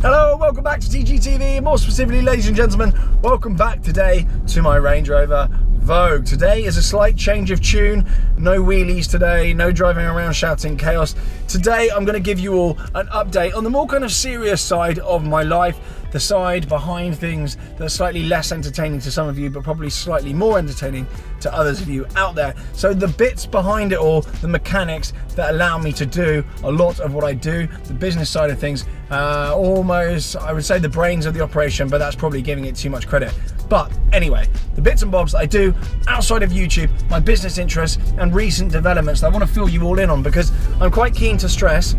Hello, welcome back to TGTV, more specifically, ladies and gentlemen, welcome back today to my Range Rover Vogue. Today is a slight change of tune, no wheelies today, no driving around shouting chaos. Today I'm going to give you all an update on the more kind of serious side of my life, the side behind things that are slightly less entertaining to some of you, but probably slightly more entertaining to others of you out there. So the bits behind it all, the mechanics that allow me to do a lot of what I do, the business side of things, almost, I would say, the brains of the operation, but that's probably giving it too much credit. But anyway, the bits and bobs that I do outside of YouTube, my business interests and recent developments that I want to fill you all in on, because I'm quite keen to stress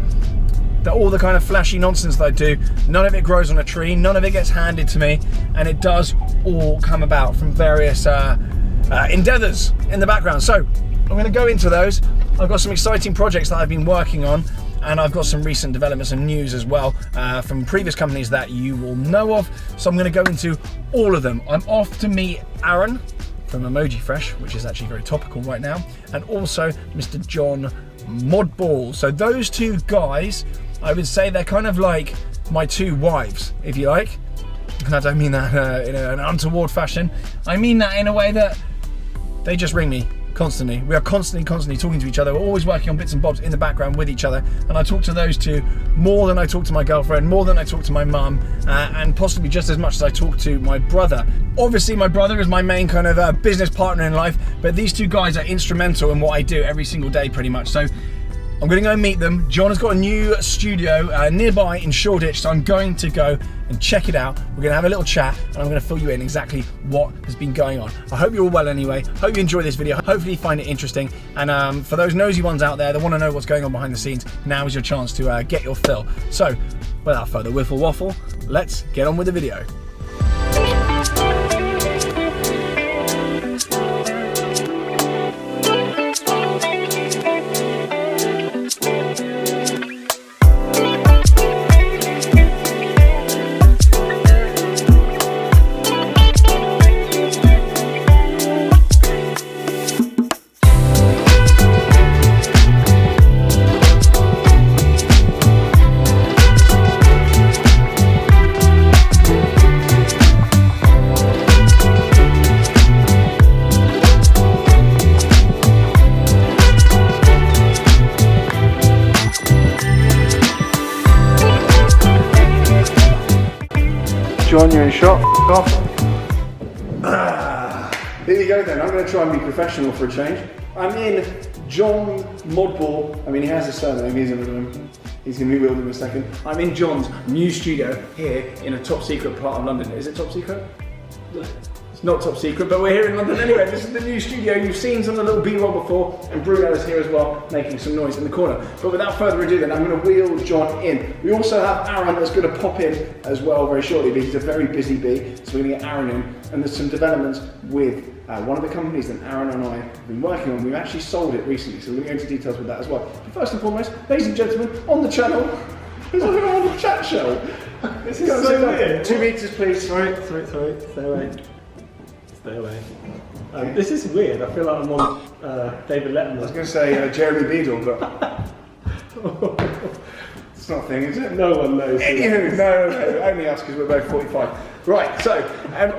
that all the kind of flashy nonsense that I do, none of it grows on a tree, none of it gets handed to me, and it does all come about from various endeavours in the background. So I'm going to go into those. I've got some exciting projects that I've been working on, and I've got some recent developments and news as well from previous companies that you will know of. So I'm going to go into all of them. I'm off to meet Aaron from Emoji Fresh, which is actually very topical right now, and also Mr. John Modball. So those two guys, I would say they're kind of like my two wives, if you like. And I don't mean that in an untoward fashion. I mean that in a way that they just ring me constantly. We are constantly talking to each other. We're always working on bits and bobs in the background with each other. And I talk to those two more than I talk to my girlfriend, more than I talk to my mum, and possibly just as much as I talk to my brother. Obviously, my brother is my main kind of business partner in life, but these two guys are instrumental in what I do every single day, pretty much. So I'm going to go and meet them. John has got a new studio nearby in Shoreditch, so I'm going to go and check it out. We're going to have a little chat, and I'm going to fill you in exactly what has been going on. I hope you're all well anyway. Hope you enjoy this video. Hopefully you find it interesting. And for those nosy ones out there that want to know what's going on behind the scenes, now is your chance to get your fill. So without further whiffle waffle, let's get on with the video. John, you're in shot. Off. Here we go then. I'm going to try and be professional for a change. I'm in John Modball. I mean, he has a surname. He's in the room. He's going to be wheeled in a second. I'm in John's new studio here in a top secret part of London. Is it top secret? It's not top secret, but we're here in London anyway. This is the new studio. You've seen some of the little B-roll before, and Bruno is here as well, making some noise in the corner. But without further ado then, I'm going to wheel John in. We also have Aaron that's going to pop in as well very shortly, because he's a very busy bee, so we're going to get Aaron in. And there's some developments with one of the companies that Aaron and I have been working on. We've actually sold it recently, so we're going to go into details with that as well. But first and foremost, ladies and gentlemen, on the channel, there's like a whole chat show. This is so weird. 2 meters, please. Sorry, stay away. Stay away. This is weird. I feel like I'm on David Letterman. I was going to say Jeremy Beadle, but it's not a thing, is it? No one knows. Anywho, no, only us, because we're both 45. Right, so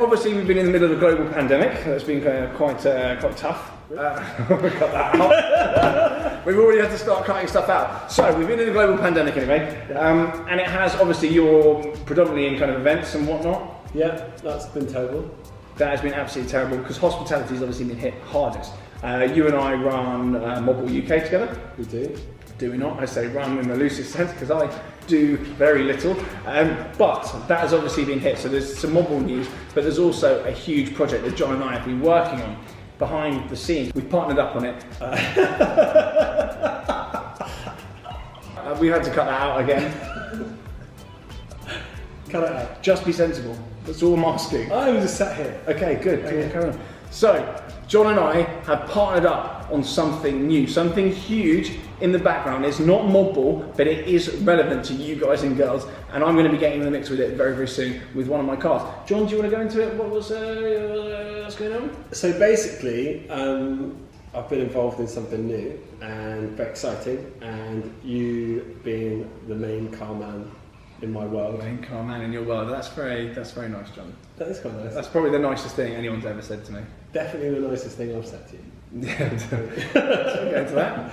obviously we've been in the middle of a global pandemic. That's been quite tough. Cut that out. We've already had to start cutting stuff out. So we've been in a global pandemic anyway, and it has, obviously, you're predominantly in kind of events and whatnot. Yeah, that's been terrible. That has been absolutely terrible, because hospitality has obviously been hit hardest. You and I run Modball UK together. We do. Do we not? I say run in the loosest sense, because I do very little. But that has obviously been hit. So there's some Modball news, but there's also a huge project that John and I have been working on behind the scenes. We've partnered up on it. We had to cut that out again. Cut it out. Just be sensible. That's all I'm asking. I was just sat here. Okay, good. Okay. Carry on. So, John and I have partnered up on something new, something huge in the background. It's not Modball, but it is relevant to you guys and girls, and I'm going to be getting in the mix with it very, very soon with one of my cars. John, do you want to go into it? What's going on? So basically, I've been involved in something new and very exciting, and you being the main car man in my world. Main car man in your world. That's very nice, John. That is quite nice. That's probably the nicest thing anyone's ever said to me. Definitely the nicest thing I've said to you. Yeah, we'll go into that.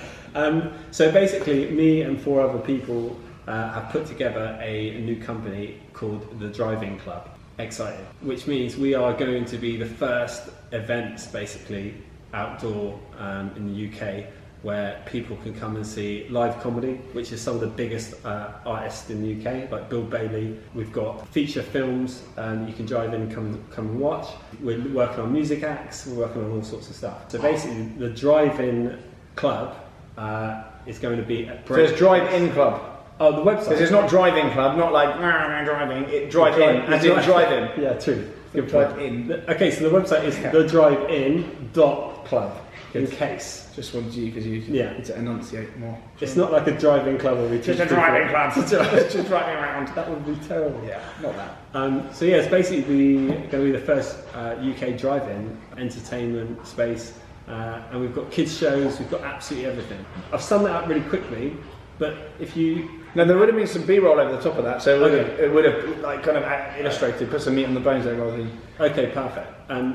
So basically, me and 4 other people have put together a new company called the Driving Club. Excited. Which means we are going to be the first events, basically, outdoor in the UK, where people can come and see live comedy, which is some of the biggest artists in the UK, like Bill Bailey. We've got feature films, you can drive in and come and watch. We're working on music acts, we're working on all sorts of stuff. So basically, the Drive-In Club is going to be at So it's Drive-In Club. Oh, the website. Because it's not Driving Club, not like driving, it Drive-In, as in Drive-In. Yeah, true. Good Drive-In. Okay, so the website is thedrivein.club, in case. Just wanted you, because you need to enunciate more. It's not like a driving club where we teach Just a driving club, just driving around. That would be terrible. Yeah, not that. So yeah, it's basically going to be the first UK drive-in entertainment space, and we've got kids shows, we've got absolutely everything. I've summed that up really quickly, but if you... No, there would have been some B-roll over the top of that, so it would have like kind of illustrated, put some meat on the bones there rather than... Okay, perfect.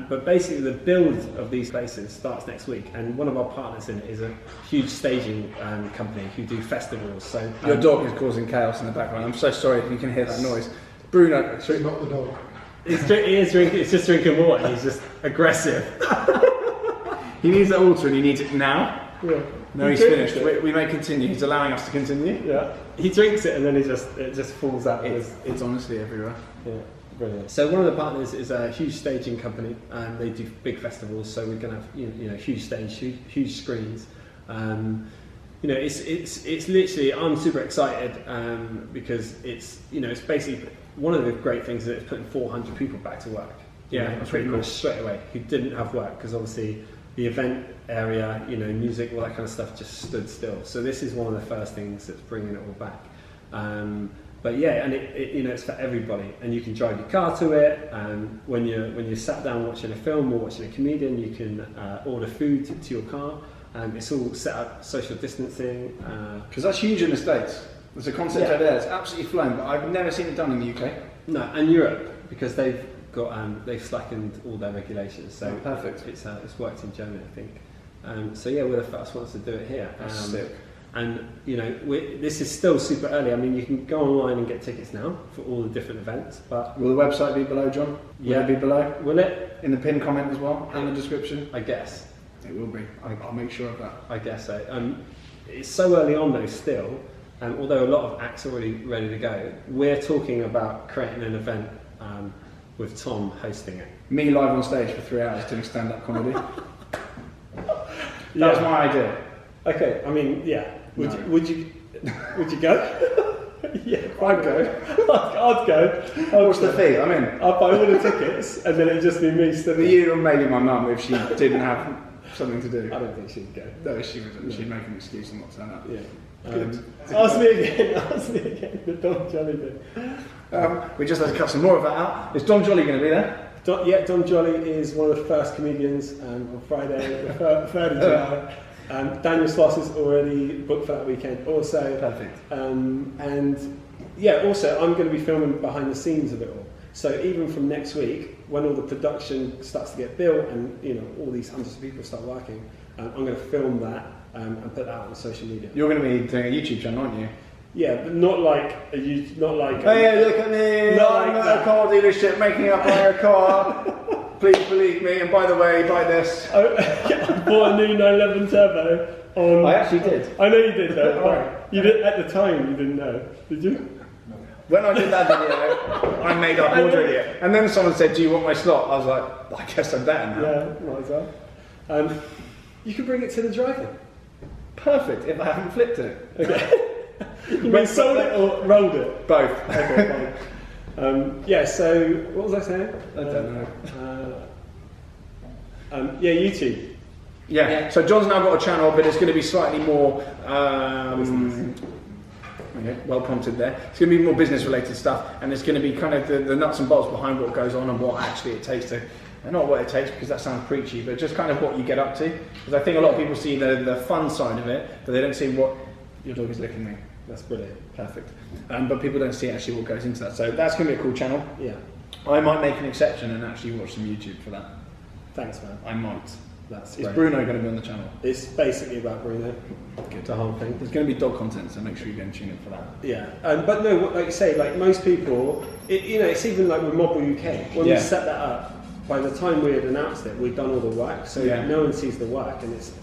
But basically the build of these spaces starts next week, and one of our partners in it is a huge staging company who do festivals. So Your dog is causing chaos in the background. I'm so sorry if you can hear that noise. Bruno... It's not the dog. It's just drinking water, he's just aggressive. He needs that water and he needs it now. Yeah. No, he's finished. We may continue. He's allowing us to continue. Yeah. He drinks it and then it just falls out. It's honestly everywhere. Yeah, brilliant. So one of the partners is a huge staging company, and they do big festivals. So we're going to have huge stage, huge screens. It's literally, I'm super excited because it's basically one of the great things that it's putting 400 people back to work. Pretty much straight away, who didn't have work, because obviously the event area, music, all that kind of stuff just stood still. So this is one of the first things that's bringing it all back. But yeah, and it's for everybody, and you can drive your car to it. When you're sat down watching a film or watching a comedian, you can order food to your car. It's all set up social distancing. Because that's huge in the States. There's a concept over there. It's absolutely flown, but I've never seen it done in the UK. No, and Europe, because they've slackened all their regulations. So perfect. It's worked in Germany, I think. So yeah, we're the first ones to do it here. That's sick. And this is still super early. I mean, you can go online and get tickets now for all the different events. But will the website be below, John? Will it be below? Will it? In the pinned comment as well, and the description. I guess it will be. I'll make sure of that. I guess so. It's so early on though, still. Although a lot of acts are already ready to go, we're talking about creating an event with Tom hosting it. Me live on stage for 3 hours doing stand-up comedy. That was my idea. Okay, I mean, yeah. Would you go? Yeah, I'd go. I'd go. What's the fee? I'm in. I'll buy all the tickets, and then it'd just be me standing. You or maybe my mum if she didn't have something to do. I don't think she'd go. No, she wouldn't. She'd make an excuse and not turn up. Yeah. Good. Ask me again. The Don Jolly thing. We just had to cut some more of that out. Is Don Jolly going to be there? Don Jolly is one of the first comedians on Friday, the 3rd of July. Daniel Sloss is already booked for that weekend also. Perfect. Also I'm going to be filming behind the scenes of it all. So even from next week, when all the production starts to get built and all these hundreds of people start working, I'm going to film that and put that out on social media. You're going to be doing a YouTube channel, aren't you? Yeah, but not like Hey, look at me! I'm at a car dealership making up a car. Please believe me. And by the way, buy this. I bought a new 911 Turbo. I actually did. I know you did though. Right. You did at the time. You didn't know, did you? When I did that video, I made up order it. And then someone said, "Do you want my slot?" I was like, "I guess I'm better now." Yeah, might as well. You can bring it to the drive-in. Perfect. If I haven't flipped it. Okay. You mean sold it or rolled it? Both. Okay, fine. So what was I saying? I don't know. YouTube. Yeah. So John's now got a channel, but it's going to be slightly more well prompted there. It's going to be more business related stuff, and it's going to be kind of the nuts and bolts behind what goes on and what actually it takes to, and not what it takes because that sounds preachy, but just kind of what you get up to. Because I think a lot of people see the fun side of it, but they don't see what your dog is licking me. That's brilliant. Perfect. But people don't see actually what goes into that. So that's going to be a cool channel. Yeah. I might make an exception and actually watch some YouTube for that. Thanks, man. I might. That's Is great. Bruno going to be on the channel? It's basically about Bruno. Good. The whole thing. There's going to be dog content, so make sure you go and tune in for that. Yeah, but no, like you say, like most people, it's even like with Mobile UK, when we set that up, by the time we had announced it, we'd done all the work, so no one sees the work, and it's,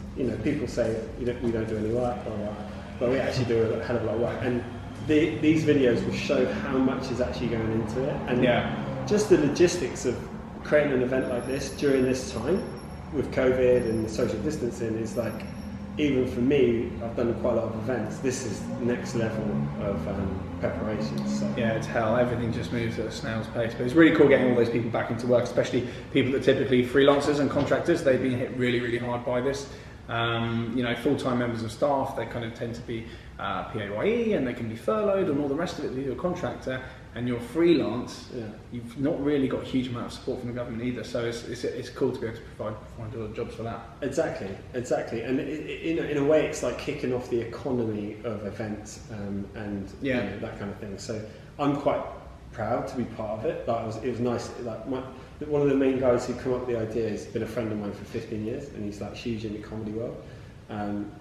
people say, we don't do any work, blah, blah, but we actually do a hell of a lot of work, and these videos will show how much is actually going into it, and just the logistics of creating an event like this during this time, with COVID and the social distancing, is like, even for me, I've done quite a lot of events. This is next level of preparation. So. Yeah, it's hell. Everything just moves at a snail's pace. But it's really cool getting all those people back into work, especially people that are typically freelancers and contractors. They've been hit really, really hard by this. Full-time members of staff, they kind of tend to be PAYE, and they can be furloughed and all the rest of it. If you're a contractor and you're freelance, you've not really got a huge amount of support from the government either. So it's cool to be able to find all the jobs for that. Exactly. And in a way, it's like kicking off the economy of events and that kind of thing. So I'm quite proud to be part of it. It was nice. Like one of the main guys who come up with the idea has been a friend of mine for 15 years, and he's like huge in the comedy world.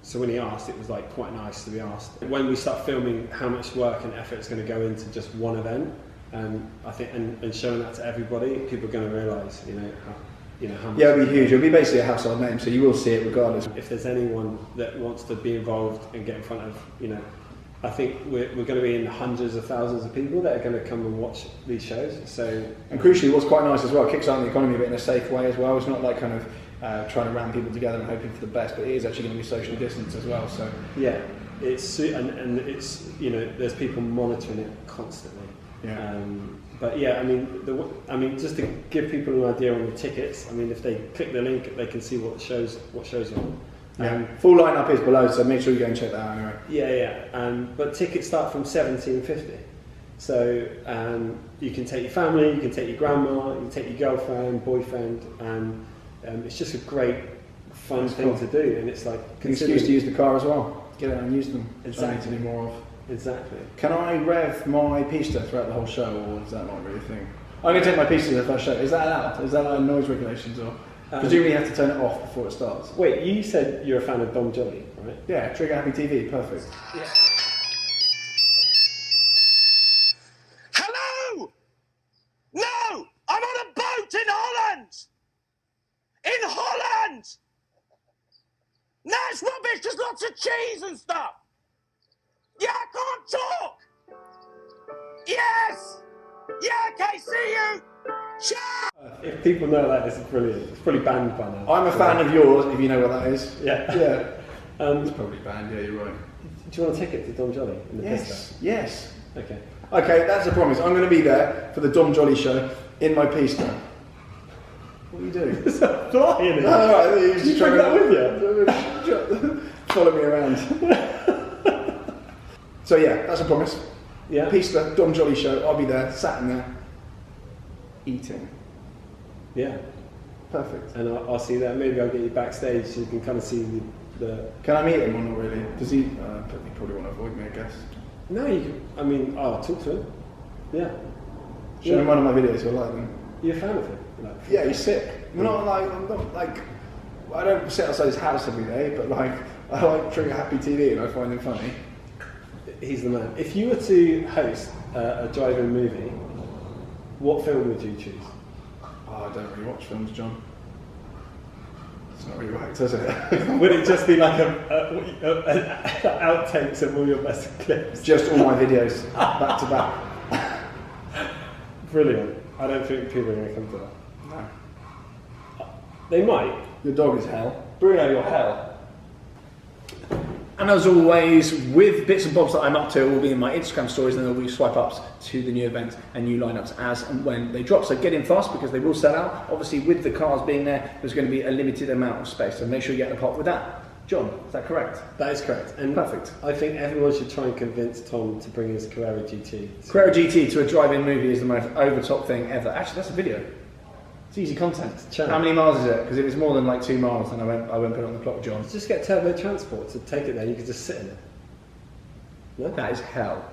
So when he asked, it was like quite nice to be asked. When we start filming how much work and effort is going to go into just one event, I think, and showing that to everybody, people are going to realise, how much. Yeah, it'll be huge. It'll be basically a household name, so you will see it regardless. If there's anyone that wants to be involved and get in front of, I think we're going to be in hundreds of thousands of people that are going to come and watch these shows. So, and crucially, what's quite nice as well, it kicks out the economy a bit in a safe way as well. It's not like kind of trying to ram people together and hoping for the best, but it is actually going to be socially distanced as well. So yeah, it's and it's there's people monitoring it constantly. Yeah. But yeah, I mean, just to give people an idea on the tickets. I mean, if they click the link, they can see what shows are on. Full lineup is below, so make sure you go and check that out anyway. But tickets start from $17.50. So you can take your family, you can take your grandma, you can take your girlfriend, boyfriend, and it's just a great, fun thing to do. And it's like an excuse to use the car as well. Get out and use them. Exactly. To do more of. Exactly. Can I rev my pista throughout the whole show, or is that not really a thing? I'm going to take my pista to the first show. Is that allowed? Is that like noise regulations, or presumably you have to turn it off before it starts? Wait, you said you're a fan of Dom Jolly, right? Yeah, Trigger Happy TV, perfect. Yeah. Hello! No! I'm on a boat in Holland! In Holland! No, it's rubbish, there's lots of cheese and stuff! Yeah, I can't talk! Yes! Yeah, okay, see you! Ciao! If people know that, this is brilliant. It's probably banned by now. I'm a fan of yours, if you know what that is. Yeah. Yeah. It's probably banned, yeah, you're right. Do you want a ticket to Dom Jolly in the pista? Yes. Okay. Okay, that's a promise. I'm going to be there for the Dom Jolly show in my pista. What are you doing? Is that flying? No, you're just you bring that with you? Follow me around. So yeah, that's a promise. Yeah. Pista, Dom Jolly show. I'll be there, sat in there, eating. Yeah. Perfect. And I'll see that. Maybe I'll get you backstage so you can kind of see the... Can I meet him or not really? Does he? He probably want to avoid me, I guess. No, you can, I mean, I'll talk to him. Yeah. Show him one of my videos, he'll like them. You're a fan of him? Yeah, he's sick. I'm not like, I don't sit outside his house every day, but like, I like Trigger Happy TV and I find him funny. He's the man. If you were to host a drive-in movie, what film would you choose? Oh, I don't really watch films, John. It's not really right, does it? Would it just be like outtakes of all your best clips? Just all my videos, back to back. Brilliant. I don't think people are going to come to that. No. They might. Your dog is hell. Bruno, you're hell. And as always, with bits and bobs that I'm up to, will be in my Instagram stories, and there will be swipe ups to the new events and new lineups as and when they drop. So get in fast because they will sell out. Obviously, with the cars being there, there's going to be a limited amount of space. So make sure you get in the pot with that. John, is that correct? That is correct. And perfect. I think everyone should try and convince Tom to bring his Carrera GT. Carrera GT to a drive-in movie is the most over-top thing ever. Actually, that's a video. It's easy content. How many miles is it? Because if it's more than like 2 miles, then I won't put it on the clock, John. Just get Turbo Transport to take it there. You can just sit in it. No? That is hell.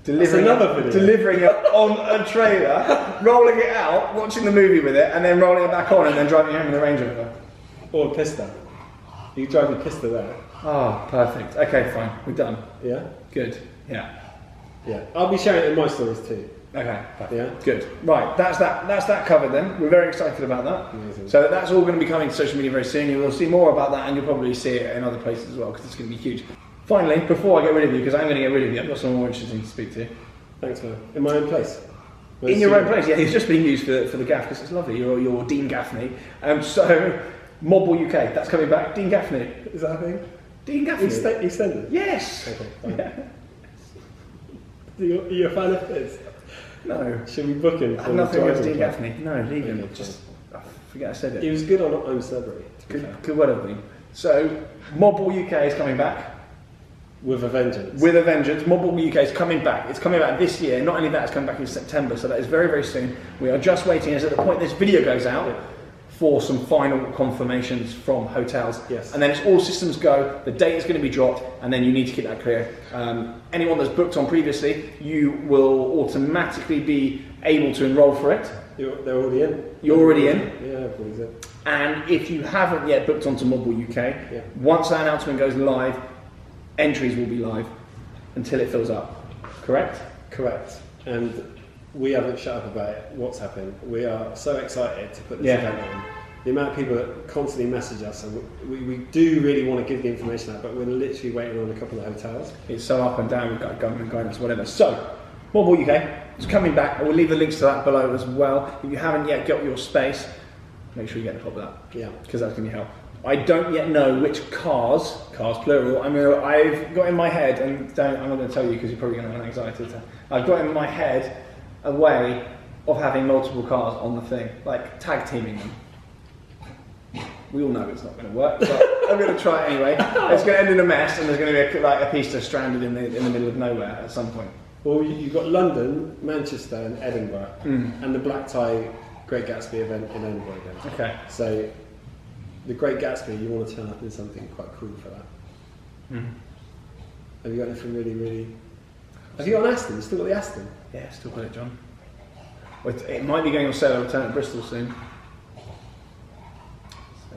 Another video. Delivering it on a trailer, rolling it out, watching the movie with it, and then rolling it back on, and then driving home in the Range Rover. Or a pista. You can drive your pista there. Oh, perfect. Okay, fine. We're done. Yeah? Good. Yeah. Yeah. I'll be sharing it in my stories too. Okay. Perfect. Yeah? Good. Right. That's that covered then. We're very excited about that. Amazing. So that's all going to be coming to social media very soon. You will see more about that, and you'll probably see it in other places as well, because it's going to be huge. Finally, before I get rid of you, because I'm going to get rid of you, I've got someone more interesting to speak to. Thanks, man. In my own place. In your own place, yeah. He's just being used for the gaff, because it's lovely. You're Dean Gaffney. So, Mobile UK, that's coming back. Dean Gaffney. Is that a thing? Dean Gaffney. Extended? Yes. Okay, fine. Yeah. Are you a fan of his? No. Should we book him? I have nothing against Dean Gaffney. No, leave him. Okay, Just forget I said it. He was good on I'm Celebrity. Could well have been. So, Mobile UK is coming back. With a vengeance. With a vengeance. Mobile UK is coming back. It's coming back this year. Not only that, it's coming back in September, so that is very, very soon. We are just waiting, as at the point this video goes out, for some final confirmations from hotels. Yes. And then it's all systems go, the date is going to be dropped, and then you need to keep that clear. Anyone that's booked on previously, you will automatically be able to enrol for it. They're already in. You're already in. Yeah, everybody's in. And if you haven't yet booked onto Mobile UK, once that announcement goes live, entries will be live until it fills up. Correct? Correct. And we haven't shut up about it. What's happened? We are so excited to put this event on. The amount of people that constantly message us, and we do really want to give the information out, but we're literally waiting on a couple of hotels. It's so up and down, we've got government guidance, whatever. So, Mobile UK is coming back. I will leave the links to that below as well. If you haven't yet got your space, make sure you get the top of that. Yeah. Because that's going to help. I don't yet know which cars plural, I've got in my head, and I'm not going to tell you because you're probably going to have an anxiety attack. I've got in my head a way of having multiple cars on the thing, like tag teaming them. We all know it's not going to work, but I'm going to try it anyway. It's going to end in a mess, and there's going to be a pista stranded in the middle of nowhere at some point. Well, you've got London, Manchester, and Edinburgh, and the Black Tie Great Gatsby event in Edinburgh again. Okay. So, the Great Gatsby, you want to turn up in something quite cool for that. Have you got anything really? Have you got an Aston? You still got the Aston? Yeah, still got it, John. Well, it might be going on sale at return at Bristol soon. So,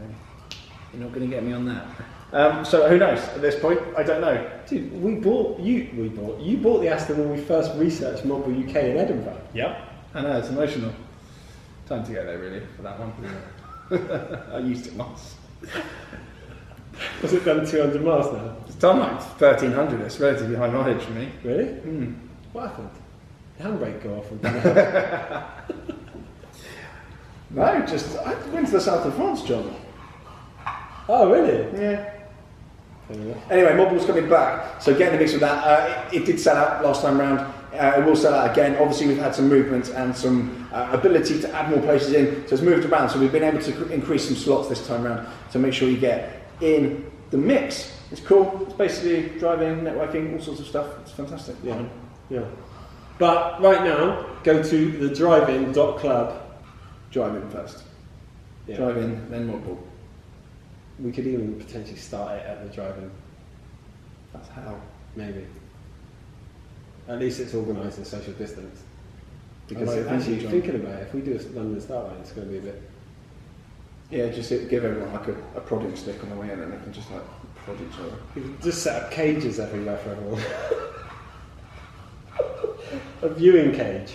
you're not going to get me on that. So who knows? At this point, I don't know. Dude, you bought the Aston when we first researched Mobile UK in Edinburgh. Yep. I know, it's emotional. Time to get there, really, for that one. I used it once. Was it done 200 miles now? It's done like 1300. It's relatively high mileage for me. Really? What happened? The handbrake go off and down. No, I went to the south of France, John. Oh, really? Yeah. Anyway, Mobile's coming back, so get in the mix with that. It did sell out last time round. It will sell out again. Obviously, we've had some movement and some ability to add more places in, so it's moved around. So we've been able to increase some slots this time round to make sure you get in the mix. It's cool. It's basically driving, networking, all sorts of stuff. It's fantastic. Yeah. But right now, go to the drivein.club. Drive in first. Yeah. Drive in, then Mobile. We could even potentially start it at the drive-in. That's how. Maybe. At least it's organised and social distance. Because like actually, John. thinking about it, if we do a London start line, it's going to be a bit... Yeah, just give everyone like a prodding stick on the way in, and they can just like prod each other. We could just set up cages everywhere for everyone. A viewing cage.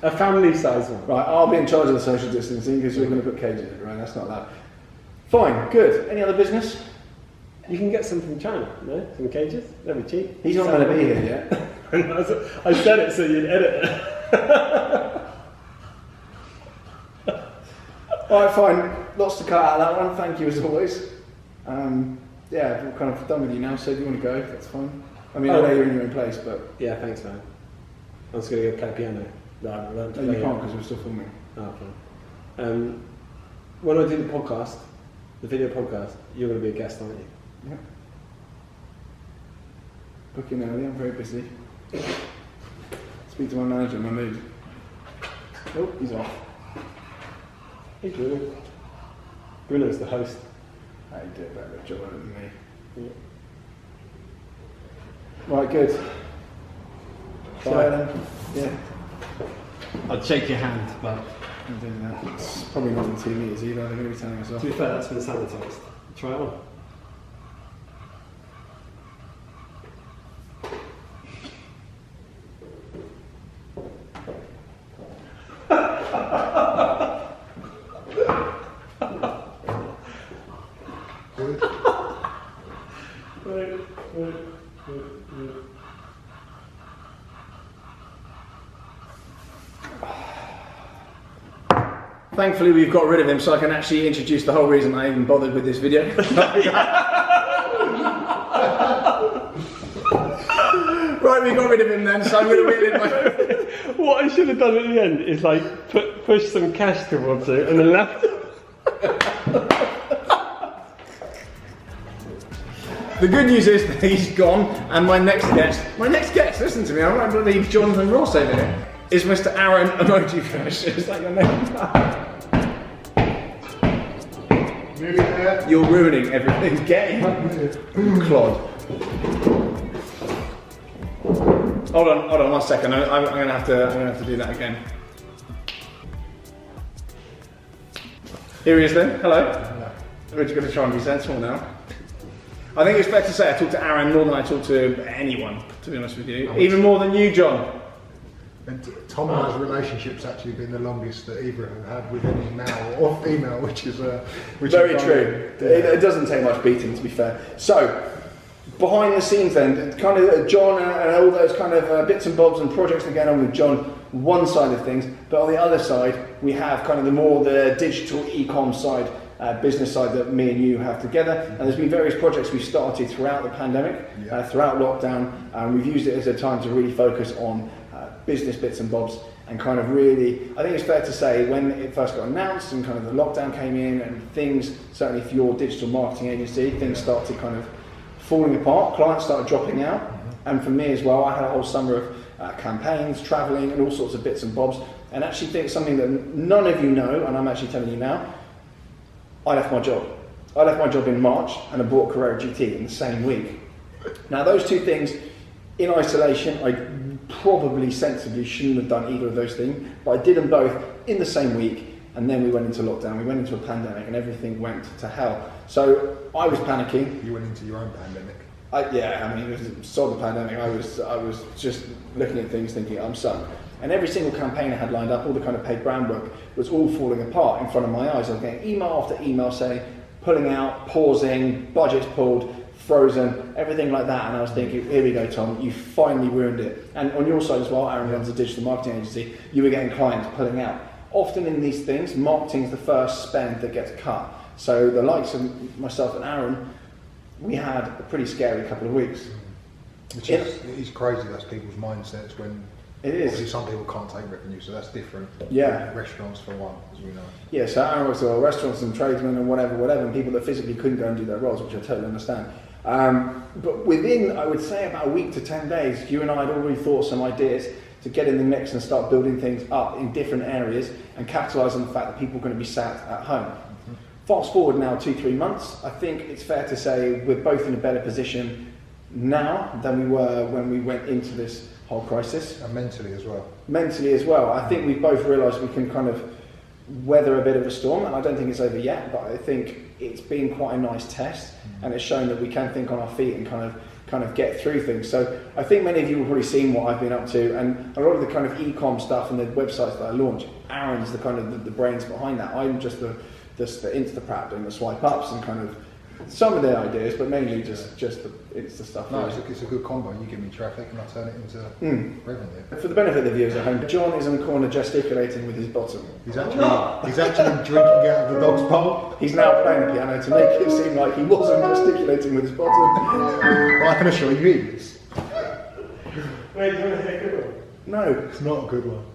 A family-size one. Right, I'll be in charge of the social distancing because you're going to put cages in, right? That's not allowed. Fine, good. Any other business? You can get some from China, no? Some cages. They'll be cheap. He's not going to be here yet. I said it so you'd edit it. Alright, fine. Lots to cut out of that one. Thank you as always. Yeah, we're kind of done with you now, so if you want to go, that's fine. I mean, I know you're in your own place, but... Yeah, thanks, man. I'm just going to go play piano. No, I haven't learned to No, play you can't yet. because we're still filming. Oh, okay. When I do the podcast, the video podcast, you're going to be a guest, aren't you? Yeah. Booking early, I'm very busy. Speak to my manager, my mood. Oh, he's off. Hey, Bruno. Bruno's the host. I did a better job of it than me. Yeah. Right, good. See you Bye. later then. Yeah. I'd shake your hand, but I'm doing that. It's probably not in 2 meters either, they're going to be telling us off. to be fair, that's been sanitised. Try it on. Thankfully we've got rid of him so I can actually introduce the whole reason I even bothered with this video. Right, we got rid of him then, so I'm going to wheel in my... What I should have done at the end is like push some cash towards it and then left. The good news is that he's gone, and my next guest, listen to me, I won't believe Jonathan Ross over here, is Mr. Aaron Emoji Fresh. Is that your name? You're ruining everything. Get him. Clod. Hold on 1 second. I'm gonna have to do that again. Here he is then. Hello. We're just gonna try and be sensible now. I think it's fair to say I talk to Aaron more than I talk to anyone, to be honest with you. Even more than you, John. And Tom and I's relationship's actually been the longest that either have had with any male or female, which is very true. It doesn't take much beating, to be fair. So, behind the scenes then, kind of John and all those kind of bits and bobs and projects that are going on with John, one side of things, but on the other side, we have kind of the digital e-com side, business side that me and you have together. And there's been various projects we've started throughout the pandemic, throughout lockdown, and we've used it as a time to really focus on business bits and bobs, and kind of really, I think it's fair to say, when it first got announced and kind of the lockdown came in and things, certainly for your digital marketing agency, things started kind of falling apart, clients started dropping out, and for me as well, I had a whole summer of campaigns, travelling and all sorts of bits and bobs, and actually think something that none of you know, and I'm actually telling you now, I left my job. I left my job in March and I bought Carrera GT in the same week. Now those two things, in isolation, I probably sensibly shouldn't have done either of those things, but I did them both in the same week, and then we went into lockdown, we went into a pandemic, and everything went to hell. So I was panicking. You went into your own pandemic. It was sod the pandemic. I was just looking at things thinking, I'm sunk. And every single campaign I had lined up, all the kind of paid brand work, was all falling apart in front of my eyes. I was getting email after email saying, pulling out, pausing, budgets pulled, frozen, everything like that, and I was thinking, here we go, Tom, you finally ruined it. And on your side as well, Aaron runs a digital marketing agency, you were getting clients pulling out. Often in these things, marketing is the first spend that gets cut. So the likes of myself and Aaron, we had a pretty scary couple of weeks. Which is crazy, that's people's mindsets when it is. Obviously some people can't take revenue, so that's different. Yeah. Restaurants for one, as we know. Yeah, so Aaron works for restaurants and tradesmen and whatever, and people that physically couldn't go and do their roles, which I totally understand. But within, I would say, about a week to 10 days, you and I had already thought some ideas to get in the mix and start building things up in different areas and capitalise on the fact that people are going to be sat at home. Fast forward now 2-3 months, I think it's fair to say we're both in a better position now than we were when we went into this whole crisis. And mentally as well. Mentally as well. I think we've both realised we can kind of weather a bit of a storm, and I don't think it's over yet, but I think it's been quite a nice test, and it's shown that we can think on our feet and kind of get through things. So I think many of you have already seen what I've been up to, and a lot of the kind of Ecomp stuff and the websites that I launched, Aaron's the kind of the brains behind that. I'm just the Instaprat doing the swipe ups and kind of some of the ideas, but mainly just it's the stuff. No, it's a good combo. You give me traffic and I turn it into revenue. For the benefit of the viewers at home, John is in the corner gesticulating with his bottom. He's actually drinking out of the dog's bowl. He's now playing the piano to make it seem like he wasn't gesticulating with his bottom. Well, I can assure you he is. Wait, do you want to hear a good one? No. It's not a good one.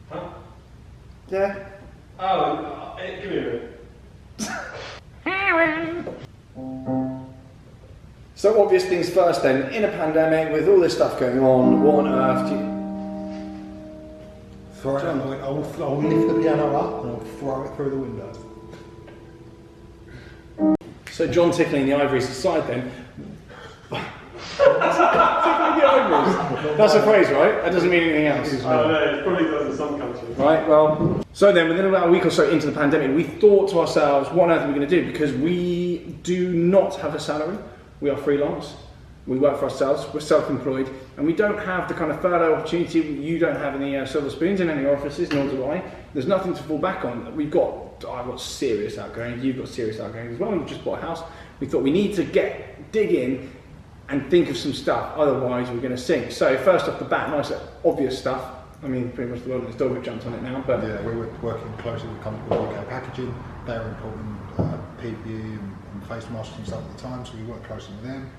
Huh? Yeah. Oh, give me a minute. So obvious things first then, in a pandemic with all this stuff going on, what on earth do you... Throw it out. I'll lift the piano up and I'll throw it through the window. So John tickling the ivories aside then. Tickling the ivories. That's a phrase, right? That doesn't mean anything else. I don't know, it probably does in some countries. Right, well, so then within about a week or so into the pandemic, we thought to ourselves, what on earth are we going to do? Because we do not have a salary. We are freelance. We work for ourselves. We're self-employed. And we don't have the kind of furlough opportunity. You don't have any silver spoons in any offices, nor do I. There's nothing to fall back on. I've got serious outgoings. You've got serious outgoings as well. We've just bought a house. We thought we need to dig in and think of some stuff. Otherwise, we're going to sink. So first off the bat, nice obvious stuff. I mean, pretty much the world next door, we've jumped on it now. But yeah, we were working closely with a company called UK Packaging. They were importing PPE and face masks and stuff at the time, so we worked closely with them,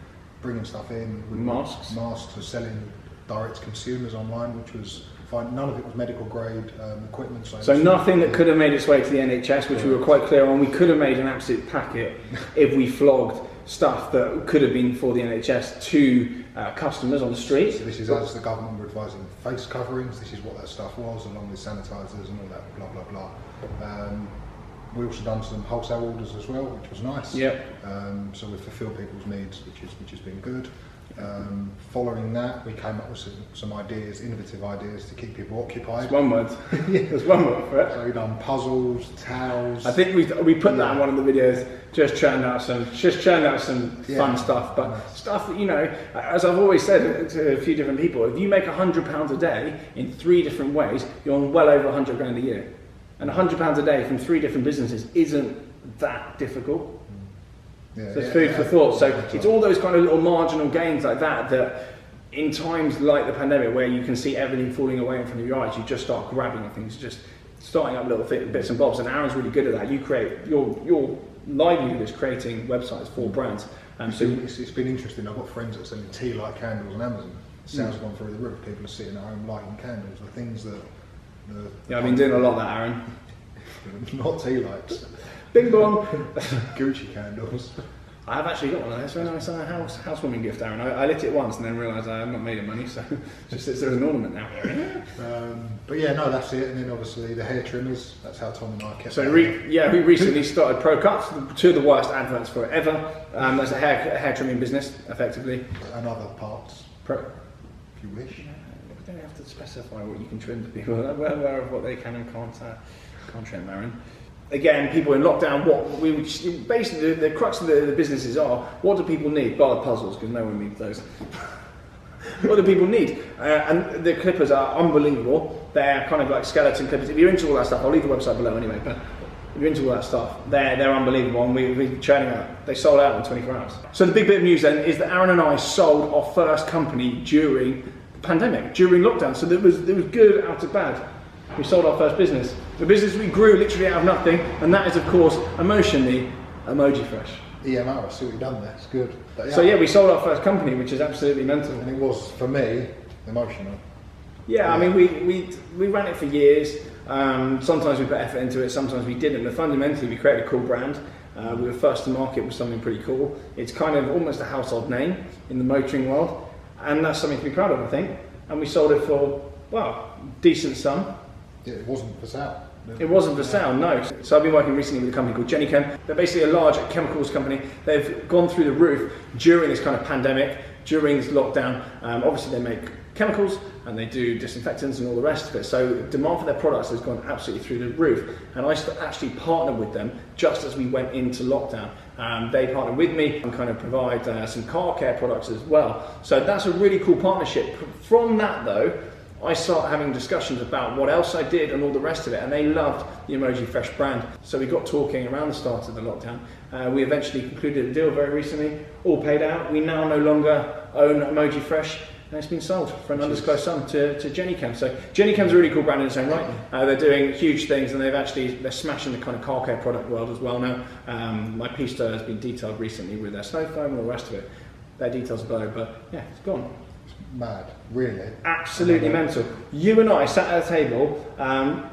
bringing stuff in. Masks were selling direct to consumers online, which was fine. None of it was medical grade equipment. So nothing that could have made its way to the NHS, which we were quite clear on. We could have made an absolute packet if we flogged stuff that could have been for the NHS to customers on the street. So this is as the government were advising face coverings. This is what that stuff was, along with sanitisers and all that blah blah blah. We also done some wholesale orders as well, which was nice. Yep. So we fulfilled people's needs, which has been good. Following that, we came up with some ideas, innovative ideas to keep people occupied. It's one word. There's one word for it. So we've done puzzles, towels. I think we put that in one of the videos. Just churn out some fun stuff, but stuff that, you know, as I've always said to a few different people, if you make £100 a day in 3 different ways, you're on well over 100 grand a year. And £100 a day from 3 different businesses isn't that difficult. Yeah, so it's food for thought. So it's all those kind of little marginal gains like that in times like the pandemic where you can see everything falling away in front of your eyes, you just start grabbing at things, just starting up little bits and bobs. And Aaron's really good at that. You create your livelihood is creating websites for brands. So it's been interesting. I've got friends that are selling tea light candles on Amazon. Sales have gone through the roof. People are sitting at home lighting candles. The things that I've been doing a lot of that, Aaron. Not tea lights. Bing bong. Gucci candles. I have actually got one of those. Very nice housewarming gift, Aaron. I lit it once and then realised I have not made it money, so just sits there as an ornament now. But yeah, no, that's it. And then obviously the hair trimmers. That's how Tom and I kept. So we recently started Pro Cuts, 2 of the worst adverts for ever. There's a hair trimming business, effectively. And other parts, if you wish. You don't have to specify what you can trim to people. We're aware of what they can and can't trim, Aaron. Again, people in lockdown, basically the crux of the businesses are, what do people need? Bar the puzzles, because no one needs those. What do people need? And the clippers are unbelievable. They're kind of like skeleton clippers. If you're into all that stuff, I'll leave the website below anyway, but if you're into all that stuff, they're unbelievable, and we're churning out. They sold out in 24 hours. So the big bit of news then is that Aaron and I sold our first company during the pandemic, during lockdown. So it was good out of bad. We sold our first business. The business we grew literally out of nothing, and that is, of course, emotionally, Emoji Fresh. EMO, I see what you've done there, it's good. But, So we sold our first company, which is absolutely mental. And it was, for me, emotional. Yeah, I mean, we ran it for years. Sometimes we put effort into it, sometimes we didn't. But fundamentally, we created a cool brand. We were first to market with something pretty cool. It's kind of almost a household name in the motoring world, and that's something to be proud of, I think. And we sold it for, decent sum. Yeah, it wasn't for sale. It wasn't for sale, no. So I've been working recently with a company called Ecomp. They're basically a large chemicals company. They've gone through the roof during this kind of pandemic, during this lockdown. Obviously they make chemicals and they do disinfectants and all the rest of it. So demand for their products has gone absolutely through the roof. And I actually partnered with them just as we went into lockdown. They partnered with me and kind of provide some car care products as well. So that's a really cool partnership. From that though, I started having discussions about what else I did and all the rest of it, and they loved the Emoji Fresh brand. So we got talking around the start of the lockdown. We eventually concluded a deal very recently, all paid out. We now no longer own Emoji Fresh, and it's been sold for an undisclosed sum to Ecomp. So Ecom's a really cool brand in its own right. They're doing huge things, and they're smashing the kind of car care product world as well now. My pista has been detailed recently with their snow foam and all the rest of it. Their details below, but yeah, it's gone. Mad, really. Absolutely mental. You and I sat at a table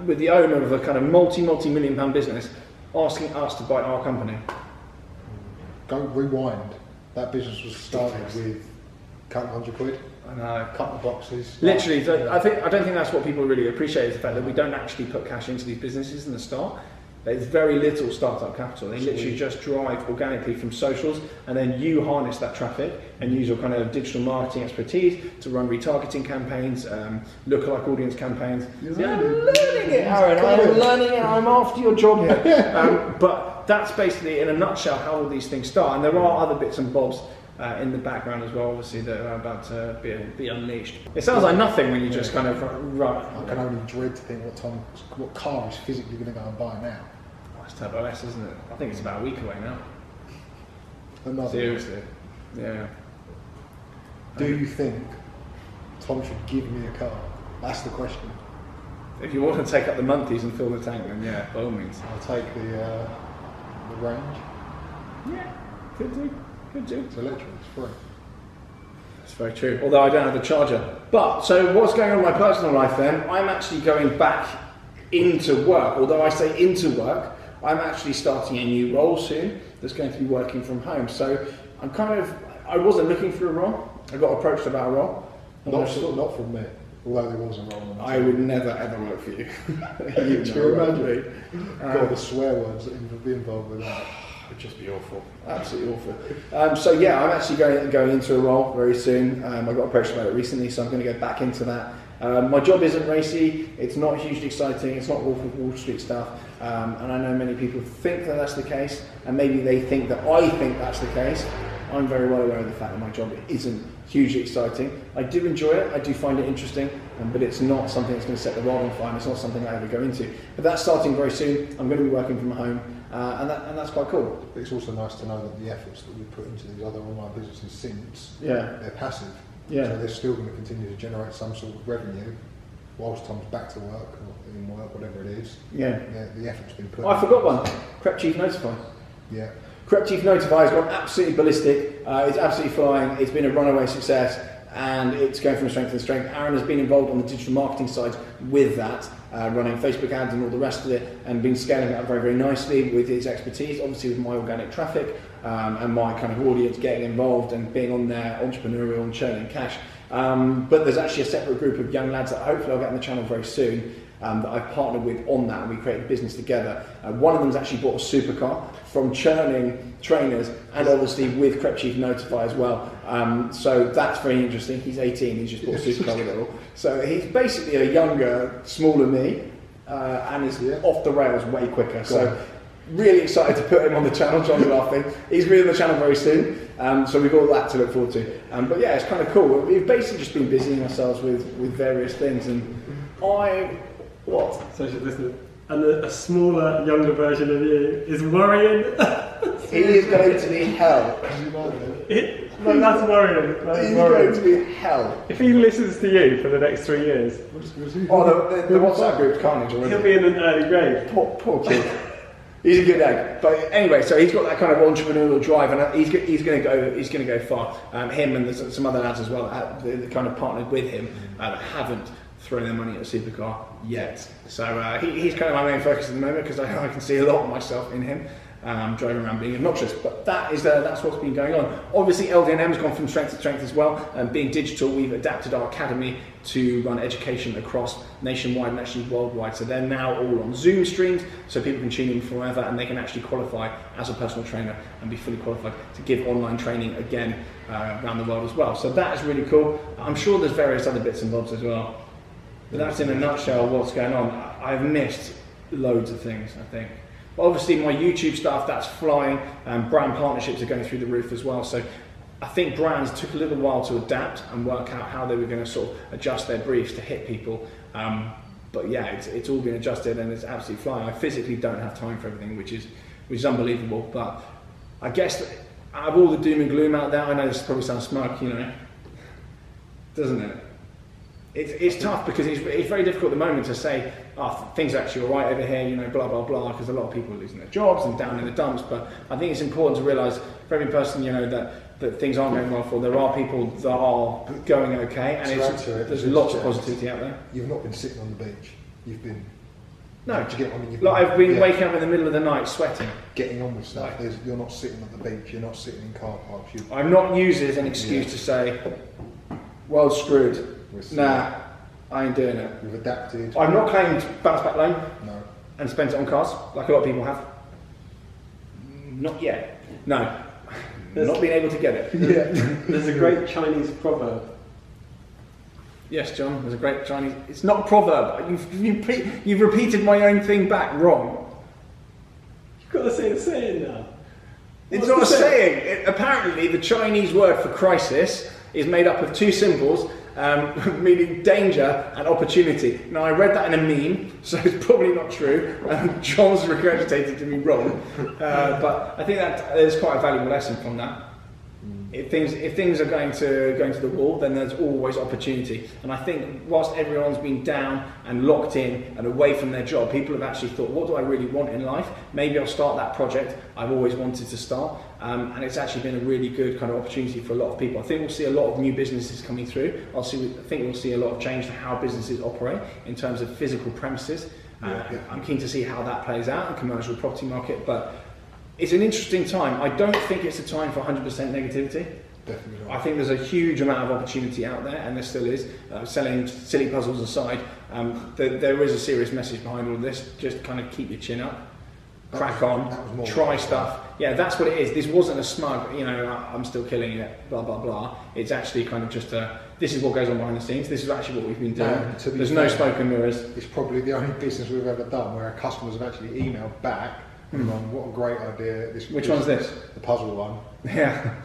with the owner of a kind of multi-million pound business asking us to buy our company. Go rewind. That business was started with a couple £100. I know. A couple of boxes. Literally, I don't think that's what people really appreciate, is the fact that we don't actually put cash into these businesses in the start. There's very little startup capital. They literally just drive organically from socials, and then you harness that traffic and use your kind of digital marketing expertise to run retargeting campaigns, lookalike audience campaigns. Yeah, I'm learning it, Aaron. I'm learning it. I'm after your job here. But that's basically, in a nutshell, how all these things start. And there are other bits and bobs in the background as well, obviously, that are about to be unleashed. It sounds like nothing when you just kind of run. I can only dread to think what car is physically going to go and buy now. Oh, it's Turbo S, isn't it? I think it's about a week away now. Another Seriously. Yeah. Do you think Tom should give me a car? That's the question. If you want to take up the monthlies and fill the tank, then yeah, by all means. I'll take the range. Yeah, could do. Could do. It's electric, it's free. That's very true, although I don't have the charger. But, so what's going on in my personal life then? I'm actually going back into work. Although I say into work, I'm actually starting a new role soon that's going to be working from home. So I'm I wasn't looking for a role. I got approached about a role. Not from me, although there was a role. I would never ever work for you. Do you imagine? God, the swear words that would be involved with that. Would just be awful, absolutely awful. So yeah, I'm actually going into a role very soon. I got approached about it recently, so I'm going to go back into that. My job isn't racy, it's not hugely exciting, it's not Wall Street stuff, and I know many people think that that's the case, and maybe they think that I think that's the case. I'm very well aware of the fact that my job isn't hugely exciting. I do enjoy it, I do find it interesting, but it's not something that's going to set the world on fire, and it's not something I ever go into. But that's starting very soon. I'm going to be working from home, and that's quite cool. But it's also nice to know that the efforts that we put into these other online businesses since, yeah, they're passive. Yeah. So they're still going to continue to generate some sort of revenue whilst Tom's back to work or in work, whatever it is. Yeah. The effort's been put. Oh, I forgot one. Crep Chief Notify. Yeah. Crep Chief Notify has gone absolutely ballistic. It's absolutely flying. It's been a runaway success, and it's going from strength to strength. Aaron has been involved on the digital marketing side with that, running Facebook ads and all the rest of it, and been scaling it up very, very nicely with his expertise, obviously with my organic traffic and my kind of audience getting involved and being on there entrepreneurial and churning cash. But there's actually a separate group of young lads that hopefully I'll get on the channel very soon, that I've partnered with on that, and we created a business together. One of them's actually bought a supercar from churning trainers, and obviously with Crep Chief Notify as well. So that's very interesting. He's 18, he's just bought a supercar with it all. So he's basically a younger, smaller me, and is off the rails way quicker. So really excited to put him on the channel. John's laughing. He's going to be on the channel very soon. So we've got all that to look forward to. But yeah, it's kind of cool. We've basically just been busying ourselves with various things, and So listen, and a smaller, younger version of you is worrying. He is going to be hell. No, that's worrying. He's going to be hell. If he listens to you for the next 3 years, the WhatsApp group's carnage already. he'll be in an early grave. Poor kid. He's a good egg. But anyway, so he's got that kind of entrepreneurial drive, and he's going to go far. Him and there's some other lads as well that kind of partnered with him that haven't thrown their money at a supercar yet. So he's kind of my main focus at the moment, because I can see a lot of myself in him. Driving around being obnoxious, but that's what's been going on. Obviously, LDNM has gone from strength to strength as well. Being digital, we've adapted our academy to run education across nationwide and actually worldwide. So they're now all on Zoom streams, so people can tune in forever, and they can actually qualify as a personal trainer and be fully qualified to give online training again around the world as well. So that is really cool. I'm sure there's various other bits and bobs as well. But that's in a nutshell what's going on. I've missed loads of things, I think. But obviously my YouTube stuff, that's flying, and brand partnerships are going through the roof as well. So I think brands took a little while to adapt and work out how they were going to sort of adjust their briefs to hit people. But yeah, it's all been adjusted, and it's absolutely flying. I physically don't have time for everything, which is unbelievable. But I guess that out of all the doom and gloom out there, I know this probably sounds smug, doesn't it? It's tough, because it's very difficult at the moment to say, things are actually all right over here, blah, blah, blah, because a lot of people are losing their jobs and down in the dumps. But I think it's important to realise for every person, that things aren't going well for. There are people that are going okay, and there's lots of positivity out there. You've not been sitting on the beach. You've been... No, you've I've been waking up in the middle of the night sweating. Getting on with stuff. You're not sitting on the beach, you're not sitting in car parks. I'm not using it as an excuse to say, world's screwed. Nah, I ain't doing it. We've adapted. I've not claimed bounce back loan. No. and spent it on cars, like a lot of people have? Not yet. No. Not being able to get it. Yeah. There's a great Chinese proverb. Yes, John, there's a great Chinese... It's not a proverb. You've repeated my own thing back wrong. You've got to say the saying now. It's not a saying. Apparently, the Chinese word for crisis is made up of two symbols, meaning danger and opportunity. Now, I read that in a meme, so it's probably not true. John's regurgitated to be wrong, but I think that there's quite a valuable lesson from that. If things are going to the wall, then there's always opportunity. And I think whilst everyone's been down and locked in and away from their job, people have actually thought, what do I really want in life? Maybe I'll start that project I've always wanted to start. And it's actually been a really good kind of opportunity for a lot of people. I think we'll see a lot of new businesses coming through. I think we'll see a lot of change to how businesses operate in terms of physical premises. I'm keen to see how that plays out in the commercial property market, but it's an interesting time. I don't think it's a time for 100% negativity. Definitely not. I think there's a huge amount of opportunity out there, and there still is. Selling silly puzzles aside, there is a serious message behind all of this. Just kind of keep your chin up, crack on, try stuff. Yeah, that's what it is. This wasn't a smug, I'm still killing it, blah, blah, blah. It's actually kind of just this is what goes on behind the scenes. This is actually what we've been doing. There's no smoke and mirrors. It's probably the only business we've ever done where our customers have actually emailed back. What a great idea. Which one's this? The puzzle one. Yeah.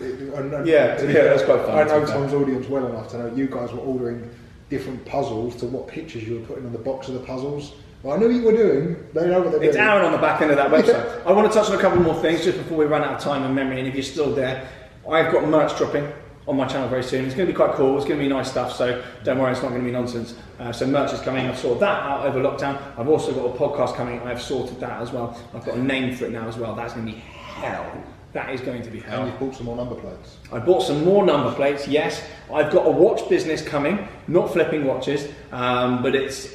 Yeah, that's quite fun. I know Tom's audience well enough to know you guys were ordering different puzzles to what pictures you were putting on the box of the puzzles. Well, I knew what you were doing. They know what they're doing. It's Aaron on the back end of that website. I want to touch on a couple more things just before we run out of time and memory, and if you're still there, I've got merch dropping on my channel very soon. It's going to be quite cool. It's going to be nice stuff, so don't worry, it's not going to be nonsense. So merch is coming. I've sorted that out over lockdown. I've also got a podcast coming. I've sorted that as well. I've got a name for it now as well. That's going to be hell. That is going to be hell. And you've bought some more number plates. I bought some more number plates, yes. I've got a watch business coming, not flipping watches, but it's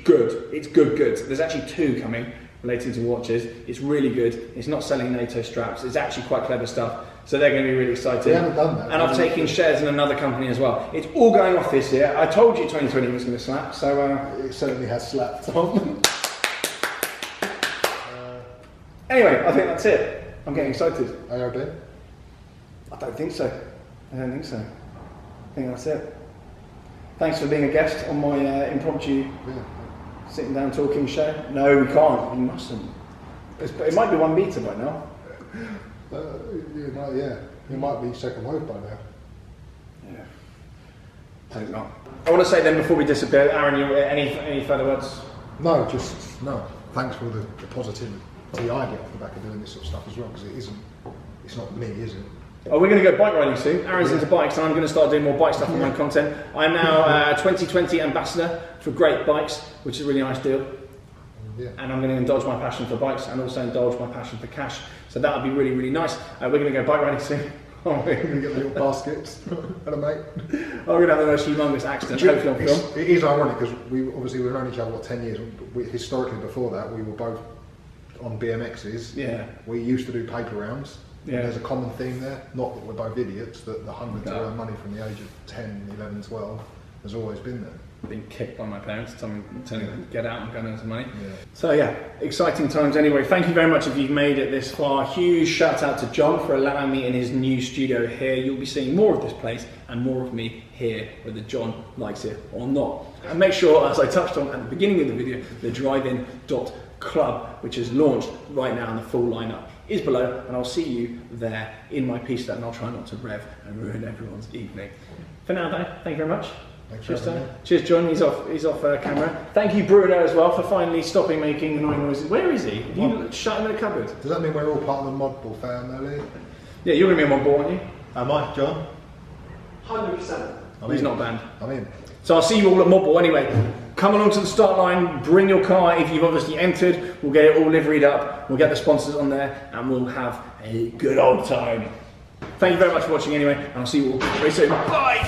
good. It's good. There's actually two coming relating to watches. It's really good. It's not selling NATO straps. It's actually quite clever stuff. So they're going to be really excited. We haven't done that. And I've taken shares in another company as well. It's all going off this year. I told you 2020 was going to slap, so... It certainly has slapped on. Anyway, I think that's it. I'm getting excited. AOB? I don't think so. I think that's it. Thanks for being a guest on my impromptu sitting down talking show. No, we can't. We mustn't. It might be 1 metre by now. It might be second wave by now. Yeah. I think not. I want to say then before we disappear, Aaron, any further words? No. Thanks for the positivity I get off the back of doing this sort of stuff as well, because it's not me, is it? Oh, we're going to go bike riding soon. Aaron's into bikes, and I'm going to start doing more bike stuff on my content. I'm now 2020 ambassador for Great Bikes, which is a really nice deal. Yeah. And I'm going to indulge my passion for bikes and also indulge my passion for cash. So that would be really, really nice. We're going to go bike riding soon. We're going to get the little baskets and a mate. I'm going to have the most humongous accident, hopefully on film. It is ironic because we've known each other 10 years. Historically, before that, we were both on BMXs. Yeah. We used to do paper rounds. Yeah. There's a common theme there. Not that we're both idiots, that the hunger to earn money from the age of 10, 11, 12 has always been there. Been kicked by my parents, telling me to get out and go and earn some money. Yeah. So yeah, exciting times anyway. Thank you very much if you've made it this far. Huge shout out to John for allowing me in his new studio here. You'll be seeing more of this place and more of me here, whether John likes it or not. And make sure, as I touched on at the beginning of the video, the drivein.club, which is launched right now, and the full lineup is below, and I'll see you there in my piece that, and I'll try not to rev and ruin everyone's evening. For now though, thank you very much. Cheers, John. He's off camera. Thank you, Bruno, as well, for finally stopping making annoying noises. Where is he? Have you shut him in the cupboard? Does that mean we're all part of the Modball family? Yeah, you're going to be on board, aren't you? Am I, John? 100%. He's not banned. I'm in. So I'll see you all at Modball anyway. Come along to the start line, bring your car if you've obviously entered. We'll get it all liveried up. We'll get the sponsors on there, and we'll have a good old time. Thank you very much for watching anyway, and I'll see you all very soon. Bye!